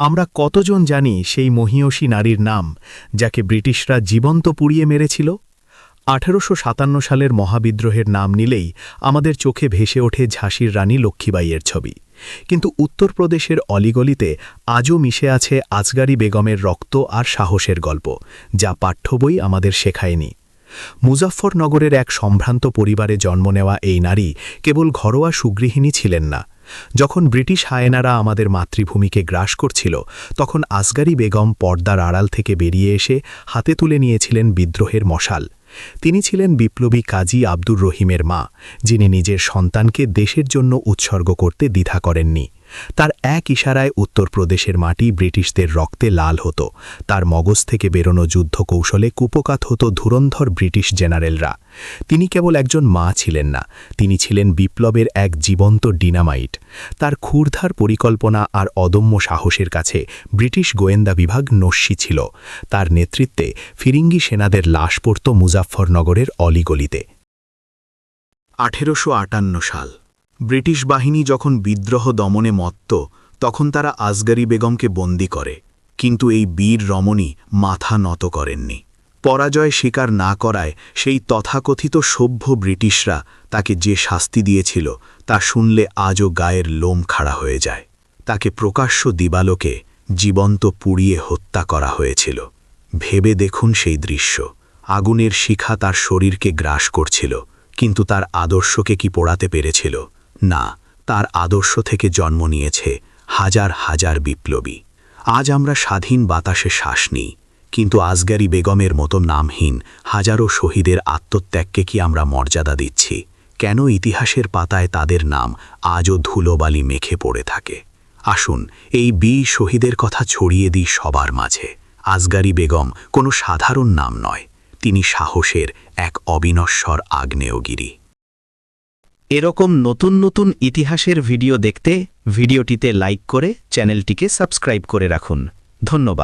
আমরা কতজন জানি সেই মহীয়সী নারীর নাম, যাকে ব্রিটিশরা জীবন্ত পুড়িয়ে মেরেছিল? 1857 সালের মহাবিদ্রোহের নাম নিলেই আমাদের চোখে ভেসে ওঠে ঝাঁসির রানী লক্ষ্মীবাঈয়ের ছবি। কিন্তু উত্তরপ্রদেশের অলিগলিতে আজও মিশে আছে আসগারি বেগমের রক্ত আর সাহসের গল্প, যা পাঠ্যবই আমাদের শেখায়নি। মুজাফফরনগরের এক সম্ভ্রান্ত পরিবারে জন্ম নেওয়া এই নারী কেবল ঘরোয়া সুগৃহিণী ছিলেন না। যখন ব্রিটিশ হায়েনারা আমাদের মাতৃভূমিকে গ্রাস করছিল, তখন আসগারি বেগম পর্দার আড়াল থেকে বেরিয়ে এসে হাতে তুলে নিয়েছিলেন বিদ্রোহের মশাল। তিনি ছিলেন বিপ্লবী কাজী আব্দুর রহিমের মা, যিনি নিজের সন্তানকে দেশের জন্য উৎসর্গ করতে দ্বিধা করেননি। তার এক ইশারায় উত্তরপ্রদেশের মাটি ব্রিটিশদের রক্তে লাল হতো। তার মগজ থেকে বেরোনো যুদ্ধ কৌশলে কুপকাত হতো ধুরন্ধর ব্রিটিশ জেনারেলরা। তিনি কেবল একজন মা ছিলেন না, তিনি ছিলেন বিপ্লবের এক জীবন্ত ডিনামাইট। তার ক্ষুরধার পরিকল্পনা আর অদম্য সাহসের কাছে ব্রিটিশ গোয়েন্দা বিভাগ নস্যি ছিল। তার নেতৃত্বে ফিরিঙ্গি সেনাদের লাশ পড়ত মুজাফফরনগরের অলিগলিতে। 1858 সাল। ব্রিটিশ বাহিনী যখন বিদ্রোহ দমনে মত্ত, তখন তারা আসগারি বেগমকে বন্দী করে। কিন্তু এই বীর রমণী মাথা নত করেননি। পরাজয় স্বীকার না করায় সেই তথাকথিত সভ্য ব্রিটিশরা তাকে যে শাস্তি দিয়েছিল, তা শুনলে আজও গায়ের লোম খাড়া হয়ে যায়। তাকে প্রকাশ্য দিবালোকে জীবন্ত পুড়িয়ে হত্যা করা হয়েছিল। ভেবে দেখুন সেই দৃশ্য। আগুনের শিখা তার শরীরকে গ্রাস করছিল, কিন্তু তার আদর্শকে কি পোড়াতে পেরেছিল? না, তার আদর্শ থেকে জন্ম নিয়েছে হাজার হাজার বিপ্লবী। আজ আমরা স্বাধীন বাতাসে শ্বাস নিই, কিন্তু আসগারি বেগমের মতো নামহীন হাজারো শহীদের আত্মত্যাগকে কি আমরা মর্যাদা দিচ্ছি? কেন ইতিহাসের পাতায় তাদের নাম আজও ধুলোবালি মেখে পড়ে থাকে? আসুন এই বীর শহীদের কথা ছড়িয়ে দিই সবার মাঝে। আসগারি বেগম কোনো সাধারণ নাম নয়, তিনি সাহসের এক অবিনশ্বর আগ্নেয়গিরি। এরকম নতুন নতুন ইতিহাসের ভিডিও দেখতে ভিডিওটিতে লাইক করে চ্যানেলটিকে সাবস্ক্রাইব করে রাখুন। ধন্যবাদ।